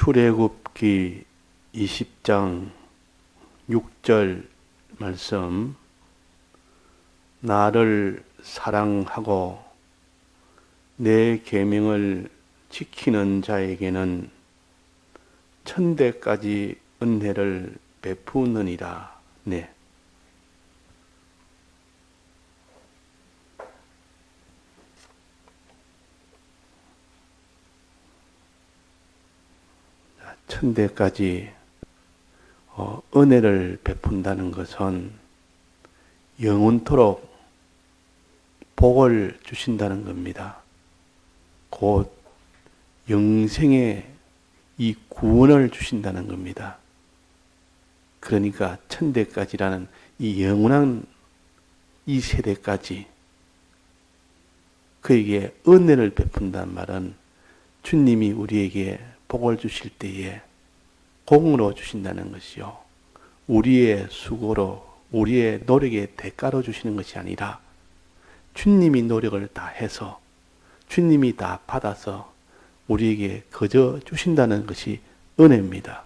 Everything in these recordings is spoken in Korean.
출애굽기 20장 6절 말씀, 나를 사랑하고 내 계명을 지키는 자에게는 천대까지 은혜를 베푸느니라. 네. 천대까지 은혜를 베푼다는 것은 영원토록 복을 주신다는 겁니다. 곧 영생의 이 구원을 주신다는 겁니다. 그러니까 천대까지라는 이 영원한 이 세대까지 그에게 은혜를 베푼다는 말은 주님이 우리에게 복을 주실 때에 공으로 주신다는 것이요, 우리의 수고로 우리의 노력의 대가로 주시는 것이 아니라 주님이 노력을 다 해서 주님이 다 받아서 우리에게 거저 주신다는 것이 은혜입니다.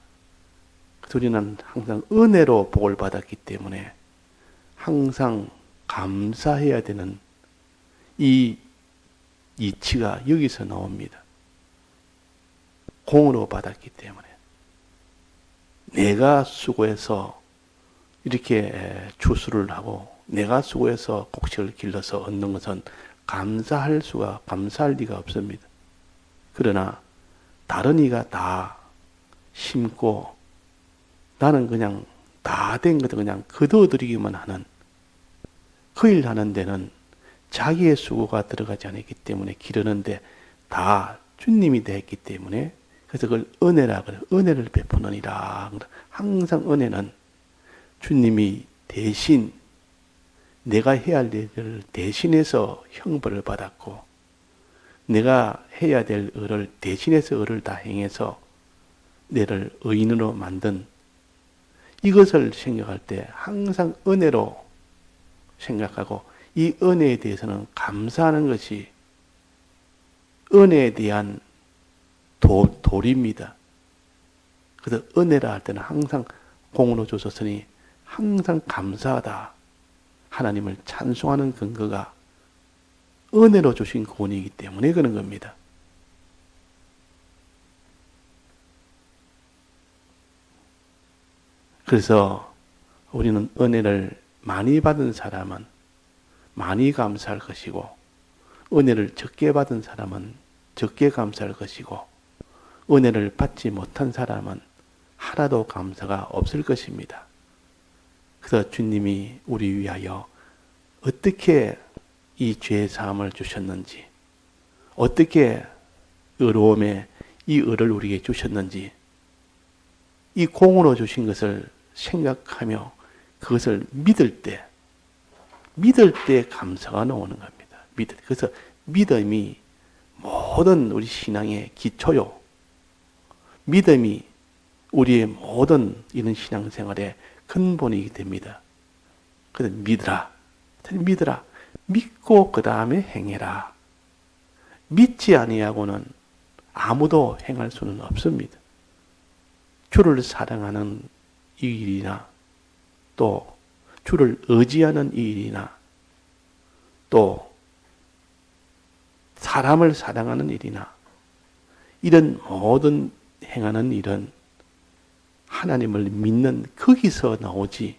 그래서 우리는 항상 은혜로 복을 받았기 때문에 항상 감사해야 되는 이 이치가 여기서 나옵니다. 공으로 받았기 때문에 내가 수고해서 이렇게 추수를 하고 내가 수고해서 곡식을 길러서 얻는 것은 감사할 리가 없습니다. 그러나 다른 이가 다 심고 나는 그냥 다 된 것을 그냥 거둬들이기만 하는 그 일 하는 데는 자기의 수고가 들어가지 않았기 때문에 기르는데 다 주님이 됐기 때문에, 그래서 그걸 은혜라 그래요. 은혜를 베푸느니라. 항상 은혜는 주님이 대신 내가 해야 할 일을 대신해서 형벌을 받았고, 내가 해야 될 을을 대신해서 을을 다 행해서 내를 의인으로 만든 이것을 생각할 때 항상 은혜로 생각하고 이 은혜에 대해서는 감사하는 것이 은혜에 대한 도리입니다. 그래서 은혜라 할 때는 항상 공으로 주셨으니 항상 감사하다. 하나님을 찬송하는 근거가 은혜로 주신 구원이기 때문에 그런 겁니다. 그래서 우리는 은혜를 많이 받은 사람은 많이 감사할 것이고, 은혜를 적게 받은 사람은 적게 감사할 것이고, 은혜를 받지 못한 사람은 하나도 감사가 없을 것입니다. 그래서 주님이 우리 위하여 어떻게 이 죄 사함을 주셨는지, 어떻게 의로움에 이 의를 우리에게 주셨는지, 이 공으로 주신 것을 생각하며 그것을 믿을 때 감사가 나오는 겁니다. 그래서 믿음이 모든 우리 신앙의 기초요, 믿음이 우리의 모든 이런 신앙생활의 근본이기 됩니다. 그래서 믿으라. 믿고 그 다음에 행해라. 믿지 아니하고는 아무도 행할 수는 없습니다. 주를 사랑하는 이 일이나, 또 주를 의지하는 이 일이나, 또 사람을 사랑하는 일이나, 이런 모든 행하는 일은 하나님을 믿는 거기서 나오지,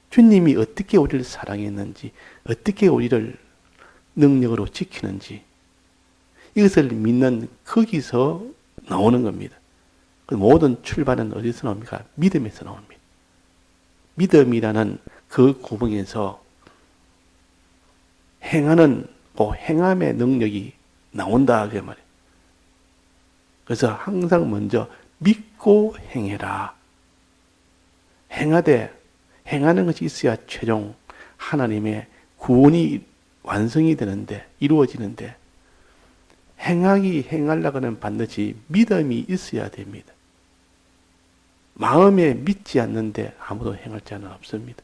주님이 어떻게 우리를 사랑했는지, 어떻게 우리를 능력으로 지키는지, 이것을 믿는 거기서 나오는 겁니다. 모든 출발은 어디서 나옵니까? 믿음에서 나옵니다. 믿음이라는 그 구멍에서 행하는 행함의 능력이 나온다 그 말이에요. 그래서 항상 먼저 믿고 행해라. 행하는 것이 있어야 최종 하나님의 구원이 완성이 되는데, 이루어지는데, 행하려고는 반드시 믿음이 있어야 됩니다. 마음에 믿지 않는데 아무도 행할 자는 없습니다.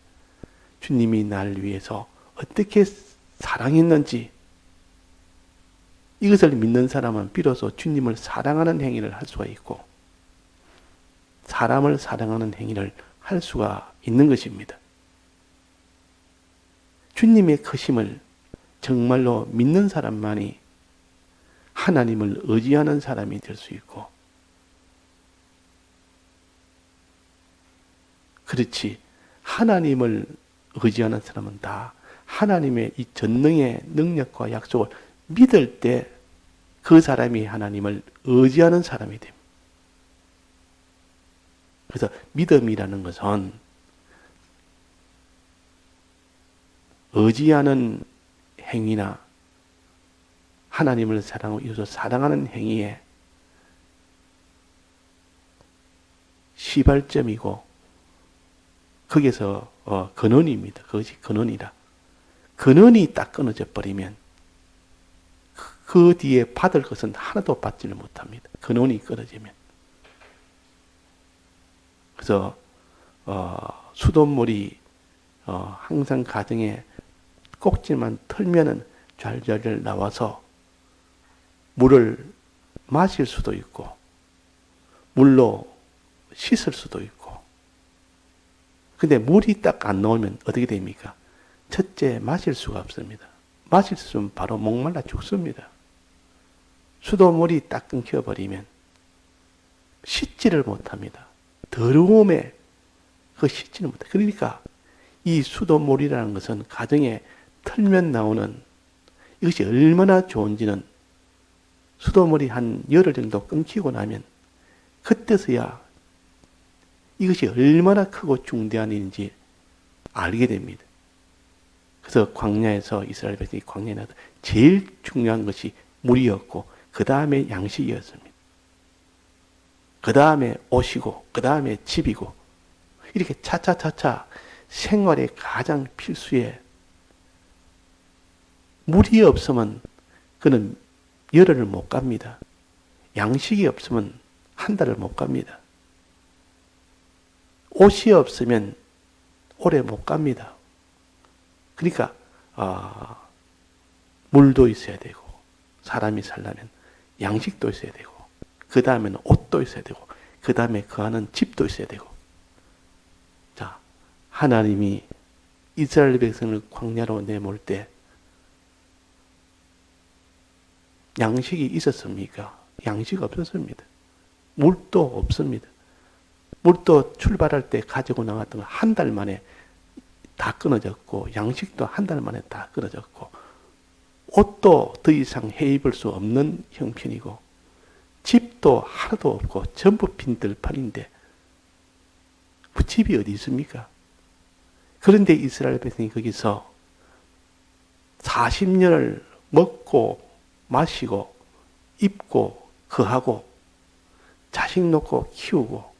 주님이 나를 위해서 어떻게 사랑했는지, 이것을 믿는 사람은 비로소 주님을 사랑하는 행위를 할 수가 있고 사람을 사랑하는 행위를 할 수가 있는 것입니다. 주님의 크심을 정말로 믿는 사람만이 하나님을 의지하는 사람이 될 수 있고, 그렇지 하나님을 의지하는 사람은 다 하나님의 이 전능의 능력과 약속을 믿을 때 그 사람이 하나님을 의지하는 사람이 됩니다. 그래서 믿음이라는 것은 의지하는 행위나 하나님을 사랑하고 이웃을 사랑하는 행위에 시발점이고 거기서 근원입니다. 그것이 근원이라. 근원이 딱 끊어져 버리면 그 뒤에 받을 것은 하나도 받지를 못합니다. 근원이 끊어지면. 그래서 수돗물이 항상 가정에 꼭지만 털면은 좔좔 나와서 물을 마실 수도 있고 물로 씻을 수도 있고, 근데 물이 딱 안 나오면 어떻게 됩니까? 첫째, 마실 수가 없습니다. 마실 수 있으면 바로 목말라 죽습니다. 수돗물이 딱 끊겨버리면 씻지를 못합니다. 더러움에 그 씻지는 못해. 그러니까 이 수돗물이라는 것은 가정에 틀면 나오는 이것이 얼마나 좋은지는 수돗물이 한 열흘 정도 끊기고 나면 그때서야 이것이 얼마나 크고 중대한 일인지 알게 됩니다. 그래서 광야에서 이스라엘 백성이 광야에 나서 제일 중요한 것이 물이었고 그 다음에 양식이었습니다. 그 다음에 옷이고 그 다음에 집이고 이렇게 차차차차 생활의 가장 필수에 물이 없으면 그는 열흘을 못 갑니다. 양식이 없으면 한 달을 못 갑니다. 옷이 없으면 오래 못 갑니다. 그러니까 물도 있어야 되고 사람이 살려면 양식도 있어야 되고 그 다음에는 옷도 있어야 되고 그 다음에 그 안은 집도 있어야 되고. 자, 하나님이 이스라엘 백성을 광야로 내몰 때 양식이 있었습니까? 양식 없었습니다. 물도 없습니다. 물도 출발할 때 가지고 나갔던 거 한 달 만에 다 끊어졌고 양식도 한 달 만에 다 끊어졌고 옷도 더 이상 해 입을 수 없는 형편이고 집도 하나도 없고 전부 빈들판인데 그 집이 어디 있습니까? 그런데 이스라엘 백성이 거기서 40년을 먹고 마시고 입고 거하고 자식 놓고 키우고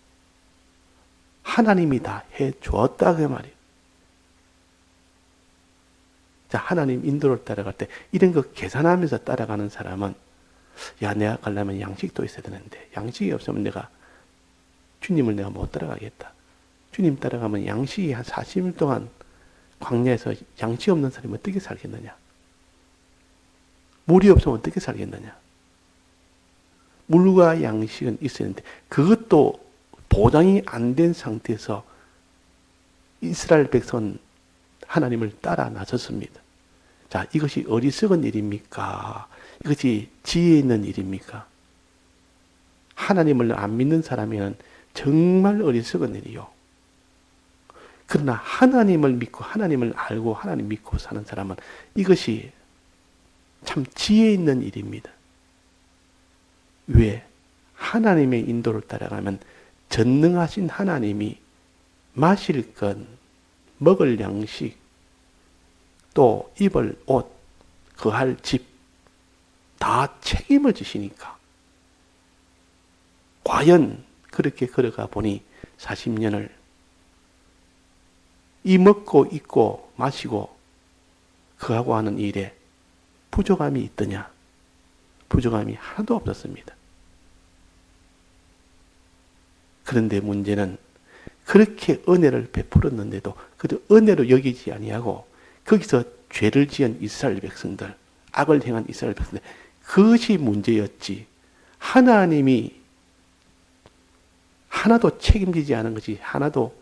하나님이 다 해 주었다 그 말이에요. 자, 하나님 인도를 따라갈 때 이런 거 계산하면서 따라가는 사람은 야, 내가 가려면 양식도 있어야 되는데 양식이 없으면 내가 주님을 내가 못 따라가겠다. 주님 따라가면 양식이 한 40일 동안 광야에서 양식 없는 사람이 어떻게 살겠느냐? 물이 없으면 어떻게 살겠느냐? 물과 양식은 있어야 하는데 그것도 보장이 안 된 상태에서 이스라엘 백성은 하나님을 따라 나섰습니다. 자, 이것이 어리석은 일입니까? 이것이 지혜 있는 일입니까? 하나님을 안 믿는 사람에는 정말 어리석은 일이요. 그러나 하나님을 믿고 하나님을 알고 하나님 믿고 사는 사람은 이것이 참 지혜 있는 일입니다. 왜? 하나님의 인도를 따라가면 전능하신 하나님이 마실 것, 먹을 양식, 또 입을 옷, 거할 집, 다 책임을 지시니까. 과연 그렇게 걸어가 보니 40년을 이 먹고 입고 마시고 그하고 하는 일에 부족함이 있더냐? 부족함이 하나도 없었습니다. 그런데 문제는 그렇게 은혜를 베풀었는데도 그 은혜로 여기지 아니하고 거기서 죄를 지은 이스라엘 백성들, 악을 행한 이스라엘 백성들, 그것이 문제였지. 하나님이 하나도 책임지지 않은 것이 하나도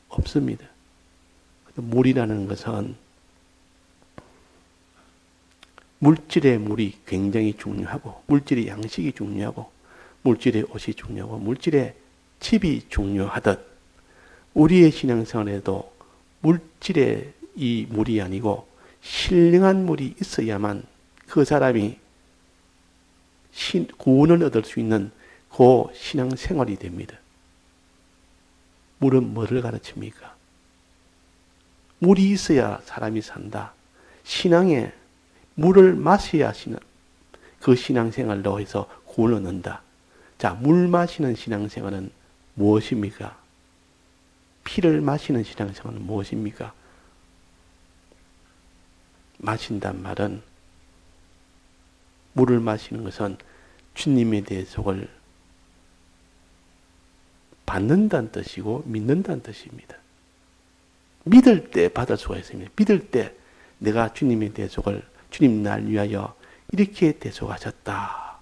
없습니다. 물이라는 것은 물질의 물이 굉장히 중요하고, 물질의 양식이 중요하고, 물질의 옷이 중요하고, 물질의 집이 중요하듯 우리의 신앙생활에도 물질의 이 물이 아니고 신령한 물이 있어야만 그 사람이 구원을 얻을 수 있는 그 신앙생활이 됩니다. 물은 뭐를 가르칩니까? 물이 있어야 사람이 산다. 신앙에 물을 마셔야 그 신앙생활로 해서 구원을 얻는다. 자, 물 마시는 신앙생활은 무엇입니까? 피를 마시는 신앙생활은 무엇입니까? 마신단 말은, 물을 마시는 것은 주님의 대속을 받는다는 뜻이고 믿는다는 뜻입니다. 믿을 때 받을 수가 있습니다. 믿을 때 내가 주님의 대속을, 주님 날 위하여 이렇게 대속하셨다.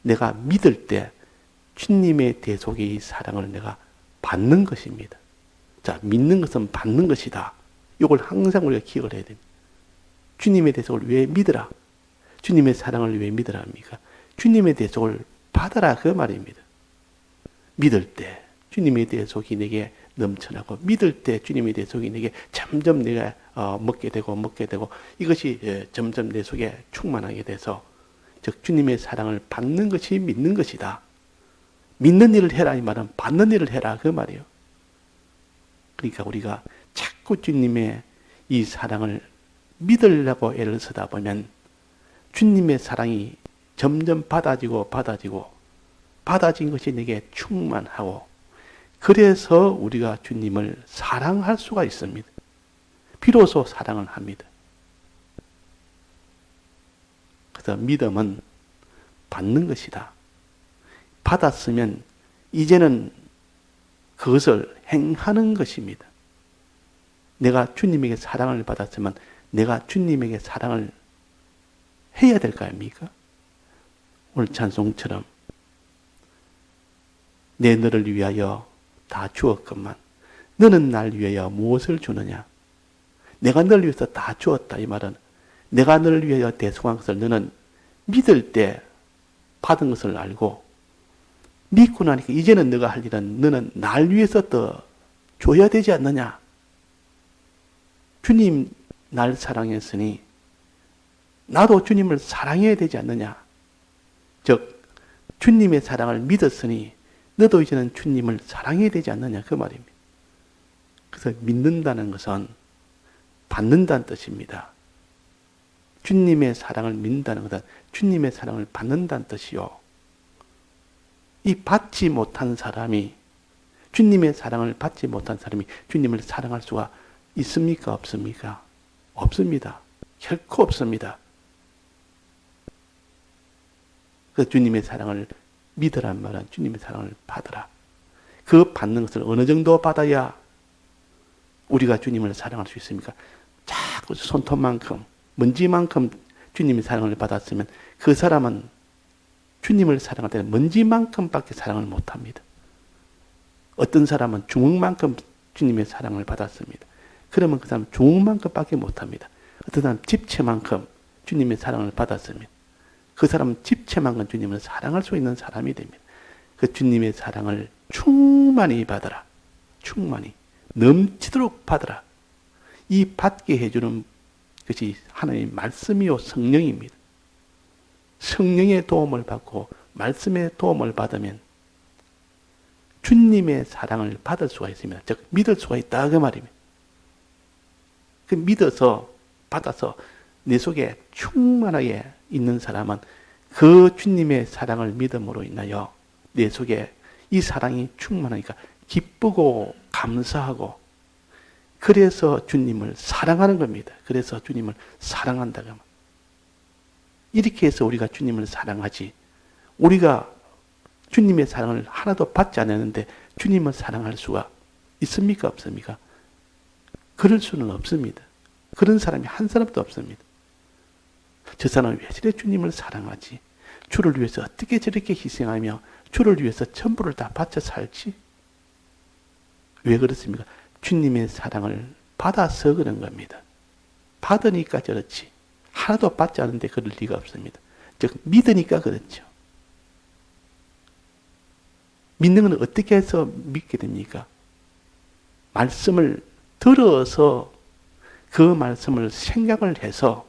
내가 믿을 때 주님의 대속의 사랑을 내가 받는 것입니다. 자, 믿는 것은 받는 것이다. 이걸 항상 우리가 기억을 해야 됩니다. 주님의 대속을 왜 믿으라? 주님의 사랑을 왜 믿으라 합니까? 주님의 대속을 받아라, 그 말입니다. 믿을 때 주님의 대속이 내게 넘쳐나고, 믿을 때 주님의 대속이 내게 점점 내가 먹게 되고 이것이 점점 내 속에 충만하게 돼서, 즉 주님의 사랑을 받는 것이 믿는 것이다. 믿는 일을 해라 이 말은 받는 일을 해라, 그 말이에요. 그러니까 우리가 자꾸 주님의 이 사랑을 믿으려고 애를 쓰다 보면 주님의 사랑이 점점 받아진 것이 내게 충만하고, 그래서 우리가 주님을 사랑할 수가 있습니다. 비로소 사랑을 합니다. 그래서 믿음은 받는 것이다. 받았으면 이제는 그것을 행하는 것입니다. 내가 주님에게 사랑을 받았으면 내가 주님에게 사랑을 해야 될 거 아닙니까? 오늘 찬송처럼 내 너를 위하여 다 주었건만 너는 날 위하여 무엇을 주느냐? 내가 너를 위해서 다 주었다 이 말은, 내가 너를 위하여 대속한 것을 너는 믿을 때 받은 것을 알고, 믿고 나니까 이제는 너가 할 일은 너는 날 위해서 더 줘야 되지 않느냐? 주님 날 사랑했으니 나도 주님을 사랑해야 되지 않느냐? 즉 주님의 사랑을 믿었으니 너도 이제는 주님을 사랑해야 되지 않느냐, 그 말입니다. 그래서 믿는다는 것은 받는다는 뜻입니다. 주님의 사랑을 믿는다는 것은 주님의 사랑을 받는다는 뜻이요. 이 받지 못한 사람이, 주님의 사랑을 받지 못한 사람이 주님을 사랑할 수가 있습니까? 없습니까? 없습니다. 결코 없습니다. 그 주님의 사랑을 믿으란 말은 주님의 사랑을 받으라. 그 받는 것을 어느 정도 받아야 우리가 주님을 사랑할 수 있습니까? 자꾸 손톱만큼, 먼지만큼 주님의 사랑을 받았으면 그 사람은 주님을 사랑할 때는 먼지만큼밖에 사랑을 못합니다. 어떤 사람은 주먹만큼 주님의 사랑을 받았습니다. 그러면 그 사람은 주먹만큼밖에 못합니다. 어떤 사람은 집채만큼 주님의 사랑을 받았습니다. 그 사람은 집채만큼 주님을 사랑할 수 있는 사람이 됩니다. 그 주님의 사랑을 충만히 받아라. 충만히 넘치도록 받아라. 이 받게 해주는 것이 하나님의 말씀이요 성령입니다. 성령의 도움을 받고 말씀의 도움을 받으면 주님의 사랑을 받을 수가 있습니다. 즉 믿을 수가 있다 그 말입니다. 그 믿어서 받아서 내 속에 충만하게 있는 사람은 그 주님의 사랑을 믿음으로 인하여 내 속에 이 사랑이 충만하니까 기쁘고 감사하고, 그래서 주님을 사랑하는 겁니다. 그래서 주님을 사랑한다고 합니다. 이렇게 해서 우리가 주님을 사랑하지, 우리가 주님의 사랑을 하나도 받지 않았는데 주님을 사랑할 수가 있습니까? 없습니까? 그럴 수는 없습니다. 그런 사람이 한 사람도 없습니다. 저 사람은 왜 저래 주님을 사랑하지? 주를 위해서 어떻게 저렇게 희생하며 주를 위해서 전부를 다 바쳐 살지? 왜 그렇습니까? 주님의 사랑을 받아서 그런 겁니다. 받으니까 저렇지. 하나도 받지 않은데 그럴 리가 없습니다. 즉 믿으니까 그렇죠. 믿는 건 어떻게 해서 믿게 됩니까? 말씀을 들어서 그 말씀을 생각을 해서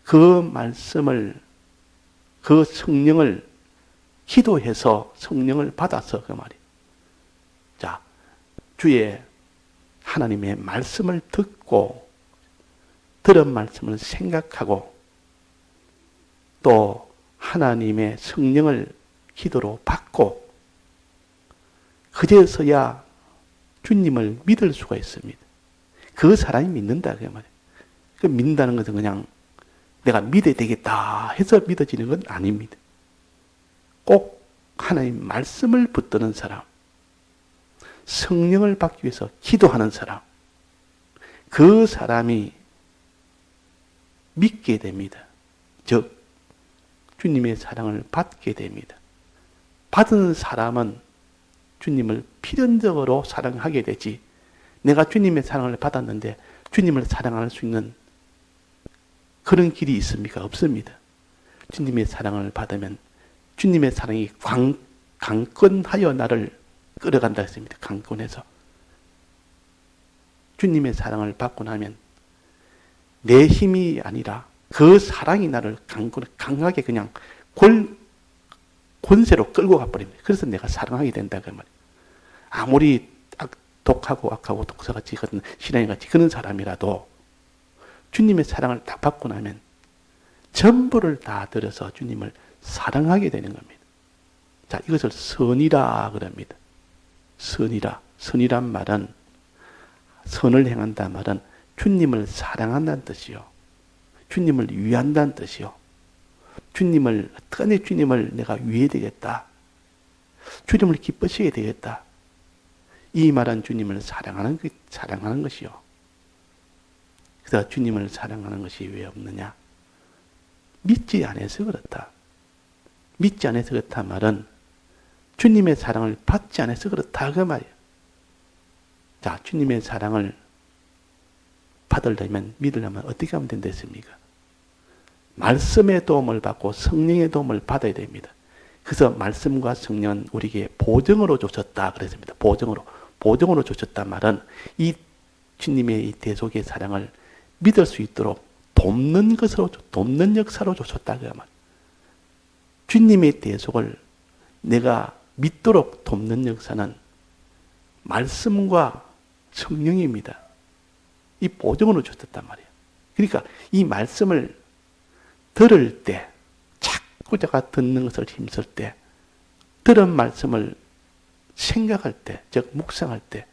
그 말씀을 그 성령을 기도해서 성령을 받아서 그 말이에요. 자, 주의 하나님의 말씀을 듣고 들은 말씀을 생각하고 또 하나님의 성령을 기도로 받고 그제서야 주님을 믿을 수가 있습니다. 그 사람이 믿는다 그 말이에요. 그 믿는다는 것은 그냥 내가 믿어야 되겠다 해서 믿어지는 건 아닙니다. 꼭 하나님 말씀을 붙드는 사람, 성령을 받기 위해서 기도하는 사람, 그 사람이 믿게 됩니다. 즉 주님의 사랑을 받게 됩니다. 받은 사람은 주님을 필연적으로 사랑하게 되지, 내가 주님의 사랑을 받았는데 주님을 사랑할 수 있는 그런 길이 있습니까? 없습니다. 주님의 사랑을 받으면 주님의 사랑이 강권하여 나를 끌어간다 했습니다. 강권해서. 주님의 사랑을 받고 나면 내 힘이 아니라 그 사랑이 나를 강하게 그냥 권세로 끌고 가버립니다. 그래서 내가 사랑하게 된다 그 말이에요. 아무리 독하고 악하고 독사같이 같은 신앙이같이 그런 사람이라도 주님의 사랑을 다 받고 나면 전부를 다 들여서 주님을 사랑하게 되는 겁니다. 자, 이것을 선이라 그럽니다. 선이라. 선이란 말은, 선을 행한다는 말은 주님을 사랑한다는 뜻이요. 주님을 위한다는 뜻이요. 주님을, 어떻게 주님을 내가 위해야 되겠다. 주님을 기쁘시게 되겠다. 이 말은 주님을 사랑하는 것이요. 그래서 주님을 사랑하는 것이 왜 없느냐? 믿지 않아서 그렇다. 믿지 않아서 그렇다 말은 주님의 사랑을 받지 않아서 그렇다 그 말이에요. 자, 주님의 사랑을 받으려면, 믿으려면 어떻게 하면 된다 했습니까? 말씀의 도움을 받고 성령의 도움을 받아야 됩니다. 그래서 말씀과 성령은 우리에게 보증으로 주셨다 그랬습니다. 보증으로 주셨단 말은 이 주님의 이 대속의 사랑을 믿을 수 있도록 돕는 역사로 주셨다 그 말. 주님의 대속을 내가 믿도록 돕는 역사는 말씀과 성령입니다. 이 보증으로 주셨단 말이에요. 그러니까 이 말씀을 들을 때, 자꾸 제가 듣는 것을 힘쓸 때, 들은 말씀을 생각할 때, 즉 묵상할 때,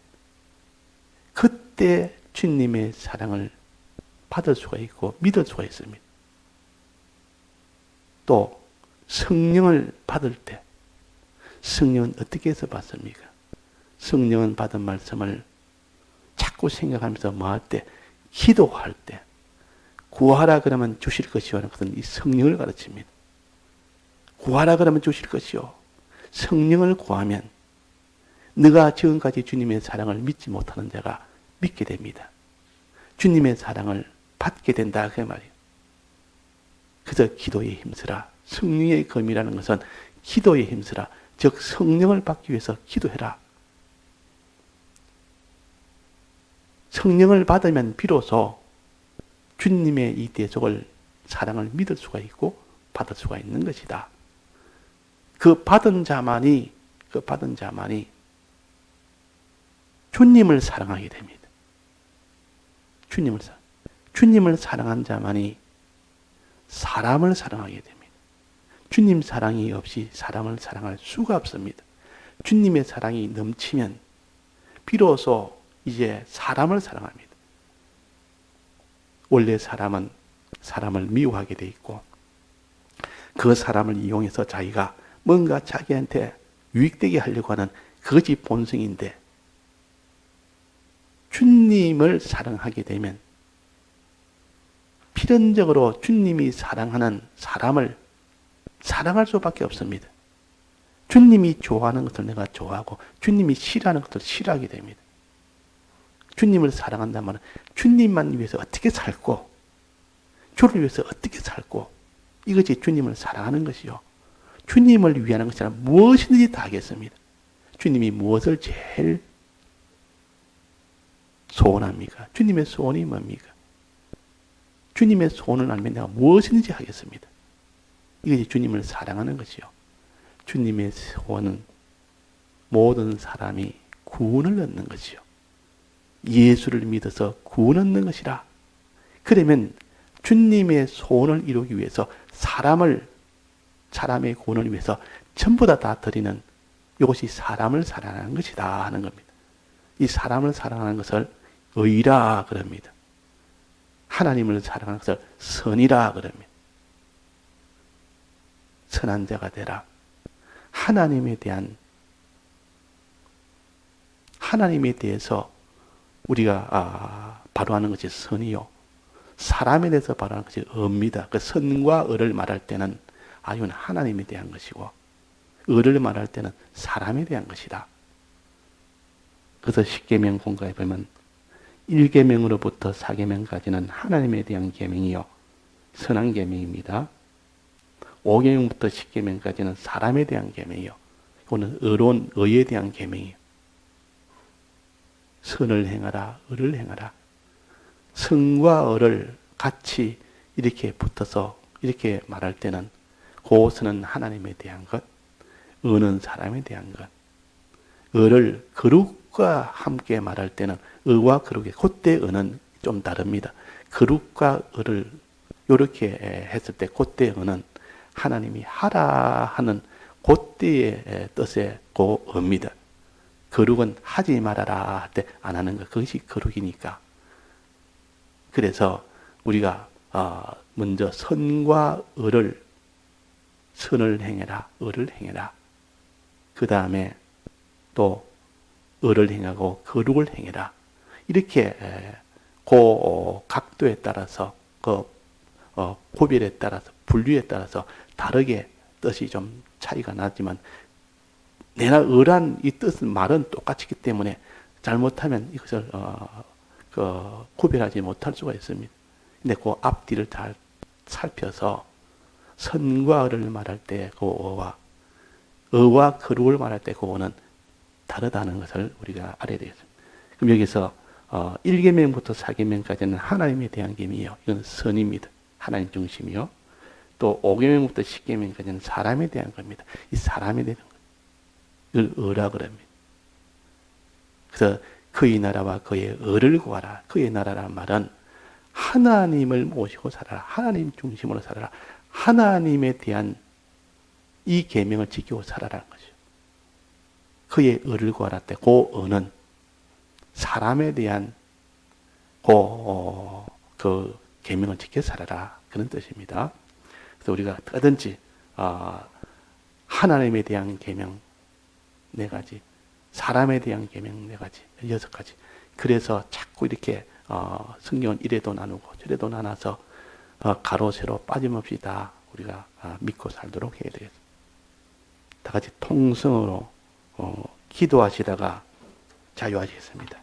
그때 주님의 사랑을 받을 수가 있고 믿을 수가 있습니다. 또 성령을 받을 때, 성령은 어떻게 해서 받습니까? 성령은 받은 말씀을 자꾸 생각하면서 뭐 할 때? 기도할 때. 구하라 그러면 주실 것이요 하는 것은 이 성령을 가르칩니다. 구하라 그러면 주실 것이요. 성령을 구하면 네가 지금까지 주님의 사랑을 믿지 못하는 자가 믿게 됩니다. 주님의 사랑을 받게 된다 그 말이에요. 그래서 기도에 힘쓰라. 성령의 검이라는 것은 기도에 힘쓰라. 즉 성령을 받기 위해서 기도해라. 성령을 받으면 비로소 주님의 이 대속을, 사랑을 믿을 수가 있고 받을 수가 있는 것이다. 그 받은 자만이 주님을 사랑하게 됩니다. 주님을 사랑한 자만이 사람을 사랑하게 됩니다. 주님 사랑이 없이 사람을 사랑할 수가 없습니다. 주님의 사랑이 넘치면 비로소 이제 사람을 사랑합니다. 원래 사람은 사람을 미워하게 돼 있고 그 사람을 이용해서 자기가 뭔가 자기한테 유익되게 하려고 하는 그것이 본성인데, 주님을 사랑하게 되면 필연적으로 주님이 사랑하는 사람을 사랑할 수밖에 없습니다. 주님이 좋아하는 것을 내가 좋아하고 주님이 싫어하는 것을 싫어하게 됩니다. 주님을 사랑한다는 말은 주님만 위해서 어떻게 살고 주를 위해서 어떻게 살고 이것이 주님을 사랑하는 것이요. 주님을 위하는 것이 아니라 무엇이든지 다 하겠습니다. 주님이 무엇을 제일 소원합니까? 주님의 소원이 뭡니까? 주님의 소원을 알면 내가 무엇이든지 하겠습니다. 이것이 주님을 사랑하는 것이요. 주님의 소원은 모든 사람이 구원을 얻는 것이요. 예수를 믿어서 구원 얻는 것이라. 그러면 주님의 소원을 이루기 위해서 사람의 구원을 위해서 전부 다 드리는 이것이 사람을 사랑하는 것이다 하는 겁니다. 이 사람을 사랑하는 것을 의라 그럽니다. 하나님을 사랑하는 것을 선이라 그럽니다. 선한 자가 되라. 하나님에 대해서 우리가 바로 하는 것이 선이요. 사람에 대해서 바로 하는 것이 의입니다. 그 선과 의를 말할 때는 이건 하나님에 대한 것이고 의를 말할 때는 사람에 대한 것이다. 그래서 십계명 공가에 보면 1계명으로부터 4계명까지는 하나님에 대한 계명이요. 선한 계명입니다. 5계명부터 10계명까지는 사람에 대한 계명이요. 이거는 의로운 의에 대한 계명이요. 선을 행하라, 의를 행하라. 선과 의를 같이 이렇게 붙어서 이렇게 말할 때는 그 선은 하나님에 대한 것, 의는 사람에 대한 것. 의를 거룩과 함께 말할 때는 의와 거룩의 그때 의는 좀 다릅니다. 거룩과 의를 이렇게 했을 때 그때 의는 하나님이 하라 하는 그때의 뜻의 그 의입니다. 거룩은 하지 말아라 할 때 안 하는 것, 그것이 거룩이니까. 그래서 우리가 먼저 선과 의를, 선을 행해라, 의를 행해라. 그 다음에 또 의를 행하고 거룩을 행해라. 이렇게 그 각도에 따라서 그 구별에 따라서 분류에 따라서 다르게 뜻이 좀 차이가 나지만 내나 의란 이 뜻은 말은 똑같기 때문에 잘못하면 이것을 구별하지 못할 수가 있습니다. 근데 그 앞뒤를 잘 살펴서 선과 의를 말할 때 그 의와 거룩을 말할 때 그 의는 다르다는 것을 우리가 알아야 되겠습니다. 그럼 여기서 1계명부터 4계명까지는 하나님에 대한 계명이요. 이건 선입니다. 하나님 중심이요. 또 5계명부터 10계명까지는 사람에 대한 겁니다. 이 사람에 대한 것. 이걸 의라 그럽니다. 그래서 그의 나라와 그의 의를 구하라. 그의 나라란 말은 하나님을 모시고 살아라. 하나님 중심으로 살아라. 하나님에 대한 이 계명을 지키고 살아라는 것이죠. 그의 의를 구하라 때 그 의는 사람에 대한 그 계명을 지켜 살아라. 그런 뜻입니다. 그래서 우리가 뭐든지 하나님에 대한 계명 4가지, 사람에 대한 계명 4가지, 6가지. 그래서 자꾸 이렇게 성경은 이래도 나누고 저래도 나눠서 가로 세로 빠짐없이 다 우리가 믿고 살도록 해야 되겠습니다. 다 같이 통성으로 기도하시다가 자유하시겠습니다.